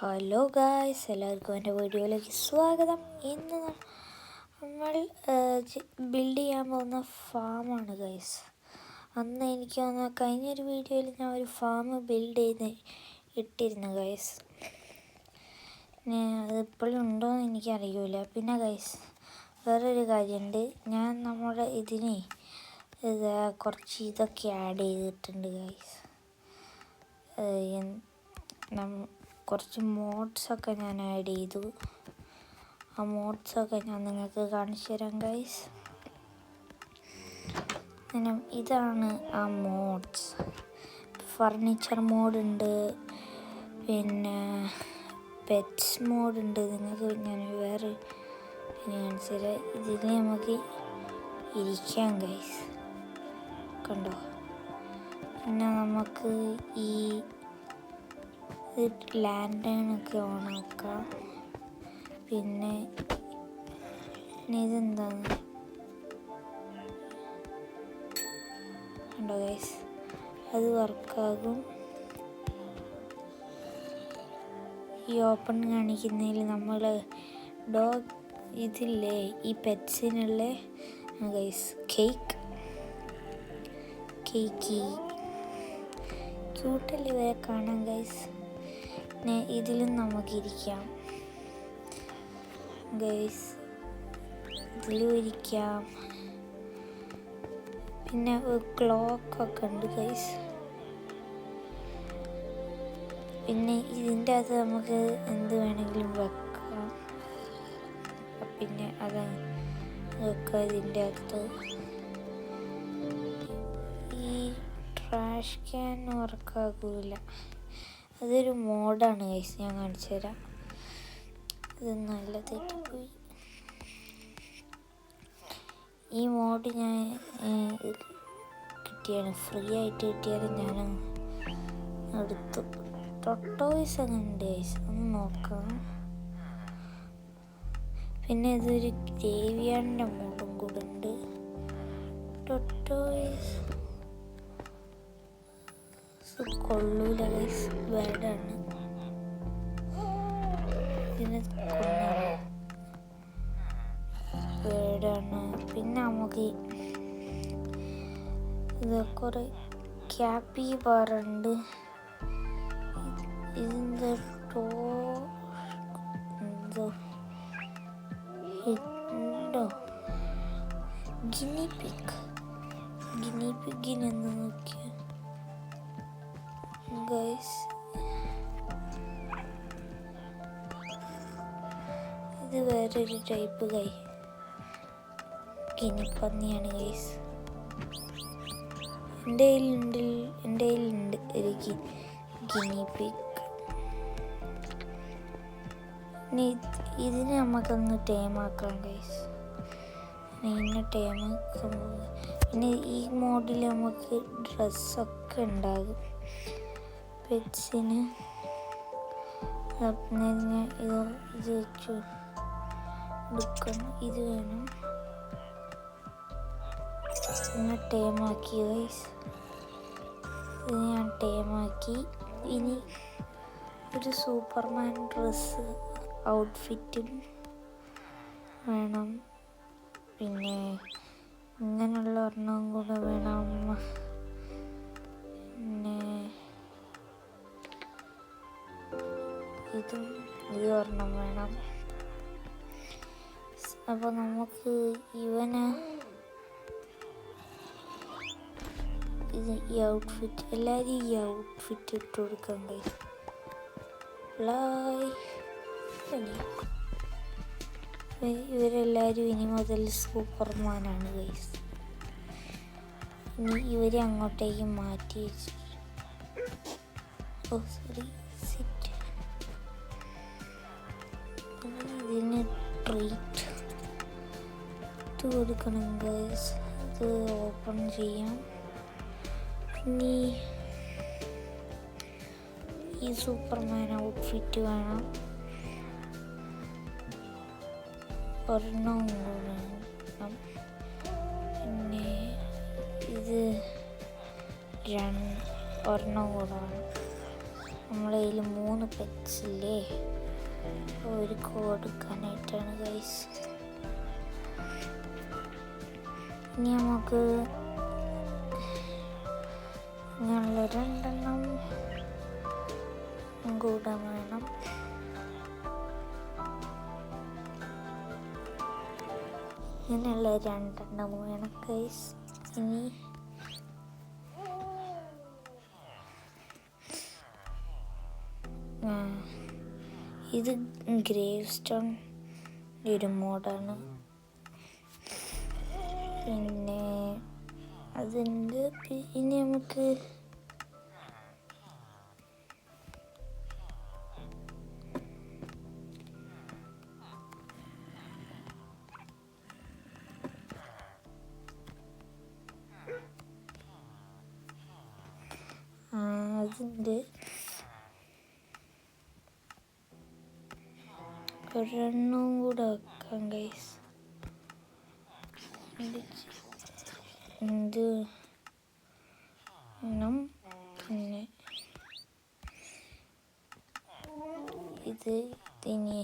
Hello guys, എല്ലാവർക്കും എൻ്റെ വീഡിയോയിലേക്ക് സ്വാഗതം. ഇന്ന് നമ്മൾ ബിൽഡ് ചെയ്യാൻ പോകുന്ന ഫാമാണ് ഗായ്സ്. അന്ന് എനിക്ക് തോന്നുന്നു കഴിഞ്ഞൊരു വീഡിയോയിൽ ഞാൻ ഒരു ഫാം ബിൽഡ് ചെയ്ത് ഇട്ടിരുന്നു ഗായ്സ്. അതിപ്പോഴും ഉണ്ടോയെന്ന് എനിക്കറിയില്ല. പിന്നെ ഗായ്സ്, വേറൊരു കാര്യമുണ്ട്. ഞാൻ നമ്മുടെ ഇതിന് കുറച്ച് ഇതൊക്കെ ആഡ് ചെയ്തിട്ടുണ്ട് ഗായ്സ്. കുറച്ച് മോഡ്സൊക്കെ ഞാൻ ആഡ് ചെയ്തു. ആ മോഡ്സൊക്കെ ഞാൻ നിങ്ങൾക്ക് കാണിച്ചു തരാം ഗൈസ്. ഇതാണ് ആ മോഡ്സ്. ഫർണിച്ചർ മോഡുണ്ട്, പിന്നെ പെറ്റ്സ് മോഡുണ്ട്. നിങ്ങൾക്ക് ഞാൻ വേറെ കാണിച്ചു തരാം. ഇതിൽ നമുക്ക് ഇരിക്കാം ഗൈസ്, കണ്ടോ. പിന്നെ നമുക്ക് ഈ ലാൻഡേണൊക്കെ ഓണാക്കാം. പിന്നെ ഇതെന്താണ് കണ്ടോ ഗൈസ്, അത് വർക്കാകും. ഈ ഓപ്പൺ കാണിക്കുന്നതിൽ നമ്മൾ ഡോഗ് ഇതില്ലേ, ഈ പെറ്റ്സിനുള്ള ഗൈസ് കേക്ക് ക്യൂട്ടല്ലേ ഇവരെ കാണാം ഗൈസ്. പിന്നെ ഇതിലും നമുക്കിരിക്കാം ഗൈസ്, ഇതിലും ഇരിക്കാം. പിന്നെ ഒരു ക്ലോക്കൊക്കെ ഉണ്ട് ഗൈസ്. പിന്നെ ഇതിൻ്റെ അകത്ത് നമുക്ക് എന്ത് വേണമെങ്കിലും വെക്കാം. പിന്നെ അത് വെക്കാം ഇതിൻ്റെ അകത്ത്. ഈ ട്രാഷ് ക്യാൻ വർക്കാകൂല. അതൊരു മോഡാണ് ഗൈസ്, ഞാൻ കാണിച്ചു തരാം. ഇത് നല്ല തെറ്റിപ്പോയി. ഈ മോഡ് ഞാൻ കിട്ടിയാണ്, ഫ്രീ ആയിട്ട് കിട്ടിയാലും ഞാൻ എടുത്തു. ടോട്ടോയ്സ് അങ്ങനെ ഉണ്ട് ഗൈസ്, ഒന്ന് നോക്കാം. പിന്നെ ഇതൊരു ഗ്രേവിയാർഡിൻ്റെ മോഡും കൂടെ ഉണ്ട്. ടോട്ടോയ്സ് കൊള്ളൂല ഗൈസ്, ബാഡാണ്. ഇതിനെ ബാഡാണ്. പിന്നെ നമുക്ക് ഇത് കുറെ ക്യാപ്പി ബാറുണ്ട്. ഇതിൻ്റെ എന്തോ ഗിനിപ്പിഗിനെന്ന് നോക്കിയ ഗൈസ്, ഇത് വേറൊരു ടൈപ്പ് ഗിനിപ്പന്നിയാണ് ഗൈസ്. എൻ്റെ കയ്യിലുണ്ട് ഒരു ഗിനിപ്പിഗ്. ഇനി ഇതിനെ നമുക്കൊന്ന് ടേമാക്കാം ഗൈസ്. ഇന്നെ ടേമാക്കാൻ പോകുക. പിന്നെ ഈ മോഡിൽ നമുക്ക് ഡ്രസ്സൊക്കെ ഉണ്ടാകും പെറ്റ്സിന്. ഇത് വെച്ചു എടുക്കണം. ഇത് വേണം. പിന്നെ ടേമാക്കി ഗൈസ്, ഇത് ഞാൻ ടേമാക്കി. ഇനി ഒരു സൂപ്പർമാൻ ഡ്രസ്സ് ഔട്ട്ഫിറ്റും വേണം. പിന്നെ ഇങ്ങനെയുള്ള ഒരെണ്ണം കൂടെ വേണം. പിന്നെ ഇത് ഒരെണ്ണം വേണം. അപ്പോൾ നമുക്ക് ഇവന് ഈ ഔട്ട്ഫിറ്റ്, എല്ലാവരും ഈ ഔട്ട്ഫിറ്റ് ഇട്ട് കൊടുക്കാൻ കഴിയും. ഇവരെല്ലാവരും ഇനി മുതൽ സൂപ്പർമാനാണ് ഗൈസ്. ഇനി ഇവരെ അങ്ങോട്ടേക്ക് മാറ്റി വെച്ചു. ഇതിന് ട്രീറ്റ് കൊടുക്കണം ഗൈസ്. ഇത് ഓപ്പൺ ചെയ്യാം. ഇനി ഈ സൂപ്പർമാൻ ഔട്ട്ഫിറ്റ് വേണം. ഒരെണ്ണം കൂടെ വേണം. പിന്നെ ഇത് ഒരെണ്ണം കൂടെ വേണം. നമ്മളെ കയ്യിൽ 3 പെറ്റ്സ് ഇല്ലേ, ഒരു കൊടുക്കാനായിട്ടാണ് ഗൈസ്. ഇനി നമുക്ക് ഇങ്ങനെയുള്ള 2 എണ്ണം കൂടെ വേണം. ഇങ്ങനെയുള്ള 2 എണ്ണം വേണം ഗൈസ്. ഇനി ഇത് ഗ്രേവ് സ്റ്റോൺ ഒരു മോഡാണ്. പിന്നെ അതിൻ്റെ ഇനി നമുക്ക് അതിൻ്റെ ഒരെണ്ണവും കൂടെ വെക്കാം ഗൈസ്. ഇത് പിന്നെ ഇത് ഇനി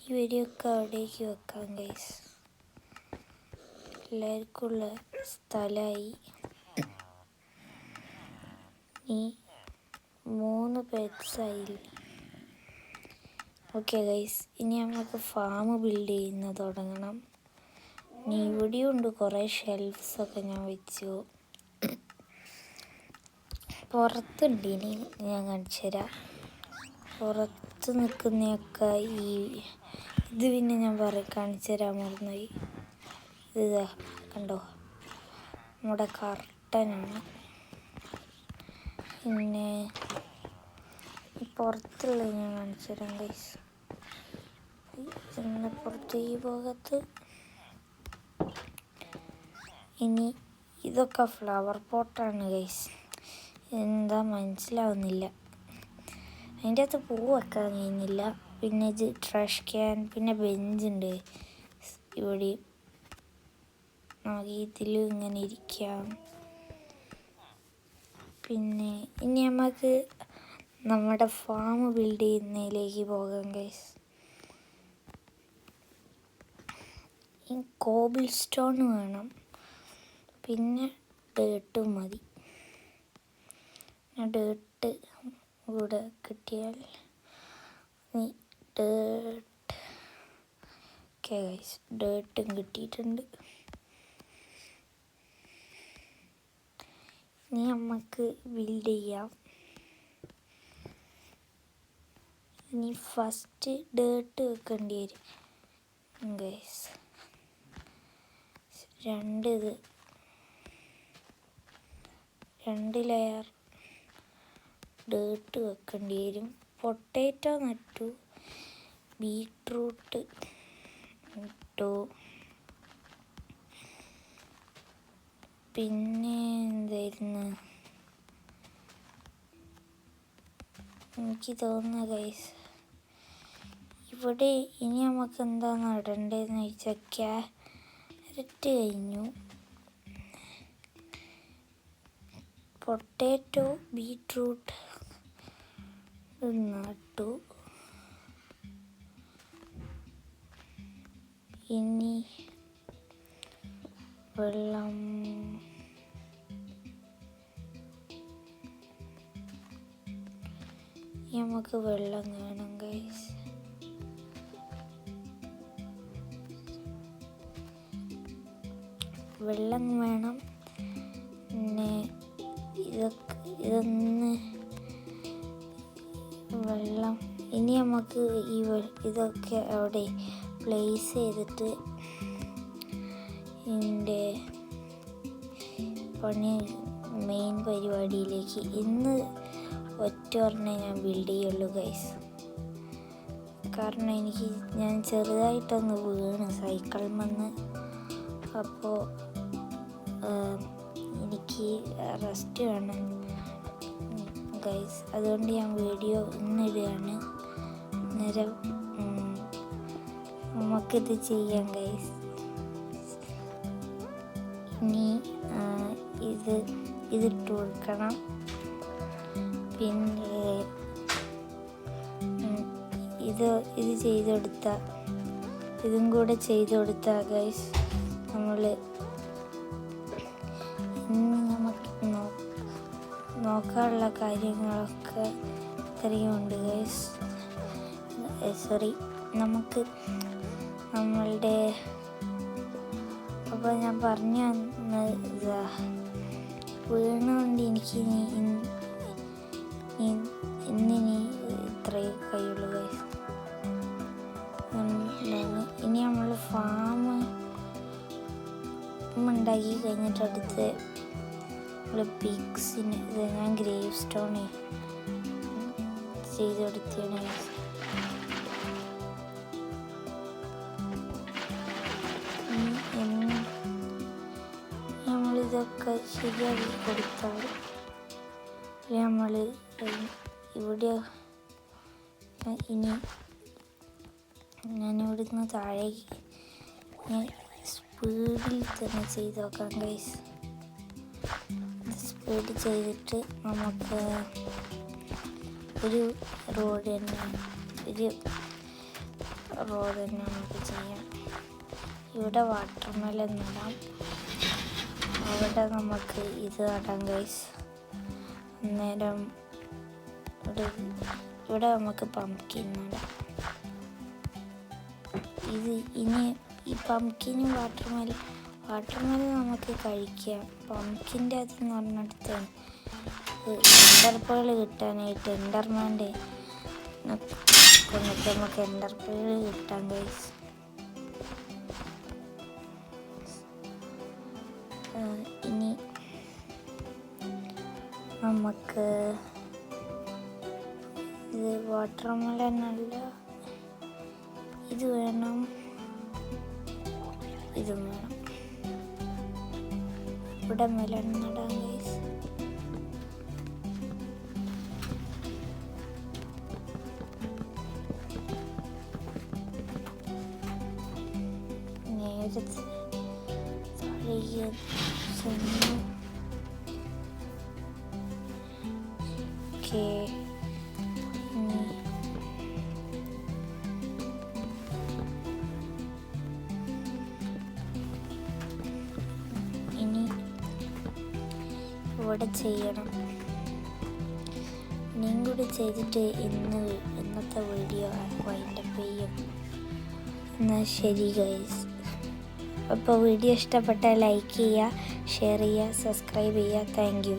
ഈ വീഡിയോ ഒക്കെ അവിടേക്ക് വെക്കാം ഗൈസ്. എല്ലാവർക്കും ഉള്ള സ്ഥലമായി. ഈ 3 പെറ്റ്സായില്ലേ. ഓക്കെ ഗൈസ്, ഇനി നമുക്ക് ഫാം ബിൽഡ് ചെയ്യുന്നത് തുടങ്ങണം. ഇനി ഇവിടെയും ഉണ്ട് കുറേ ഷെൽഫ്സൊക്കെ ഞാൻ വെച്ചു. പുറത്തുണ്ട്, ഇനി ഞാൻ കാണിച്ചു തരാം. പുറത്ത് നിൽക്കുന്നതൊക്കെ ഇത് പിന്നെ ഞാൻ കാണിച്ചു തരാൻ മറന്നുപോയി. ഇത് കണ്ടോ, നമ്മുടെ കർട്ടനാണ്. പിന്നെ പുറത്തുള്ളത് ഞാൻ കാണിച്ചു തരാം ഗൈസ്. പിന്നെ പുറത്ത് ഈ ഭാഗത്ത് ഇനി ഇതൊക്കെ ഫ്ലവർ പോട്ടാണ് ഗൈസ്. എന്താ മനസ്സിലാവുന്നില്ല. അതിൻ്റെ അകത്ത് പൂ വെക്കാൻ കഴിഞ്ഞില്ല. പിന്നെ ഇത് ട്രാഷ് ക്യാൻ, പിന്നെ ബെഞ്ചുണ്ട് ഇവിടെ. നമുക്ക് ഇതിൽ ഇങ്ങനെ ഇരിക്കാം. പിന്നെ ഇനി നമുക്ക് നമ്മുടെ ഫാം ബിൽഡ് ചെയ്യുന്നതിലേക്ക് പോകാം ഗൈസ്. ഈ കോബിൾ സ്റ്റോൺ വേണം, പിന്നെ ഡേർട്ടും മതി. ഡേർട്ട് കൂടെ കിട്ടിയാൽ ഡേർട്ട് ഓക്കെ ഗൈസ്, ഡേർട്ടും കിട്ടിയിട്ടുണ്ട്. ഇനി നമുക്ക് ബിൽഡ് ചെയ്യാം. ഇനി ഫസ്റ്റ് ഡേർട്ട് വെക്കേണ്ടി വരും ഗൈസ്. 2 ലെയർ ഡേർട്ട് വെക്കേണ്ടി വരും. പൊട്ടാറ്റോ നട്ടു, ബീട്രൂട്ട് ഇട്ടു, പിന്നെ എന്തായിരുന്നു എനിക്ക് തോന്നുന്നു ഗൈസ്, ഇവിടെ ഇനി നമുക്ക് എന്താ നടേണ്ടതെന്ന് വെച്ചാൽ ക്യാരറ്റ് കഴിഞ്ഞു, പൊട്ടാറ്റോ ബീട്രൂട്ട് നട്ടു. ഇനി വെള്ളം നമുക്ക് വെള്ളം വേണം ഗൈസ്. വെള്ളം വേണം. പിന്നെ ഇതൊന്ന് വെള്ളം. ഇനി നമുക്ക് ഇതൊക്കെ അവിടെ പ്ലേസ് ചെയ്തിട്ട് ഇതിൻ്റെ മെയിൻ പരിപാടിയിലേക്ക് ഇന്ന് ഒറ്റൊരെണ്ണേ ഞാൻ ബിൽഡ് ചെയ്യുള്ളൂ ഗൈസ്. കാരണം ഞാൻ ചെറുതായിട്ടൊന്ന് വീണ് സൈക്കിളിൽ. അപ്പോൾ എനിക്ക് റെസ്റ്റ് വേണം ഗൈസ്. അതുകൊണ്ട് ഞാൻ വീഡിയോ ഇന്നിടുകയാണ്. നേരം നമുക്കിത് ചെയ്യാം ഗൈസ്. ഇനി ഇതിട്ട് കൊടുക്കണം. പിന്നെ ഇത് ചെയ്ത് കൊടുത്താൽ, ഇതും കൂടെ ചെയ്ത് കൊടുത്താൽ ഗൈസ് നമ്മൾ ഇന്ന് നമുക്ക് നോക്കാനുള്ള കാര്യങ്ങളൊക്കെ ഇത്രയുമുണ്ട് ഗൈസ്. നമുക്ക് നമ്മളുടെ അപ്പോൾ ഞാൻ പറഞ്ഞു വന്നത് വീണുകൊണ്ട് എനിക്ക് ഇന്നിനി ഇത്രയും കഴിയുള്ളൂ ഗൈസ്. ഇനി നമ്മൾ ഫാം ഉണ്ടാക്കി കഴിഞ്ഞിട്ട് അടുത്ത് നമ്മൾ പിഗ്സിന് ഞാൻ ഗ്രേവ് സ്റ്റോൺ ചെയ്ത് കൊടുത്തതാണ് ഗൈസ്. നമ്മളിതൊക്കെ ശരിയാക്കി കൊടുത്താൽ നമ്മൾ ഇവിടെ ഇനി ഞാനിവിടുന്ന് താഴേക്ക് സ്പീഡിൽ തന്നെ ചെയ്ത് നോക്കാം ഗൈസ്. സ്പീഡ് ചെയ്തിട്ട് നമുക്ക് ഒരു റോഡ് തന്നെ നമുക്ക് ചെയ്യാം. ഇവിടെ വാട്ടർമെലൺ നടാം, അവിടെ നമുക്ക് ഇത് നടാം ഗൈസ്. അന്നേരം ഇവിടെ നമുക്ക് പംകിൻ നടാം. ഇനി ഈ പംകിനും വാട്ടർമെലൺ നമുക്ക് കഴിക്കാം. പംകിൻ്റെ അതെന്ന് പറഞ്ഞിടത്ത് എൻഡർപേൾ കിട്ടാനായിട്ട് എൻഡർമാൻ്റെ കൊണ്ടിട്ട് നമുക്ക് എൻഡർപേൾ കിട്ടാം ഗൈസ്. ഇനി നമുക്ക് ഇത് വാട്ടർമെലൺ അല്ല, ഇത് വേണം, ഇതും വേണം. ഇവിടെ മെലൺ നടാം ഗൈസ്. നേരത്തെ താഴേക്ക് ചെന്നു. ഓക്കെ, ഇനി ഇവിടെ ചെയ്യണം. ഇനിയും കൂടി ചെയ്തിട്ട് ഇന്നത്തെ വീഡിയോ വൈൻഡപ്പ് ചെയ്യും. എന്നാൽ ശരി ഗൈസ്. അപ്പോൾ വീഡിയോ ഇഷ്ടപ്പെട്ടാൽ ലൈക്ക് ചെയ്യുക, ഷെയർ ചെയ്യുക, സബ്സ്ക്രൈബ് ചെയ്യുക. Thank you.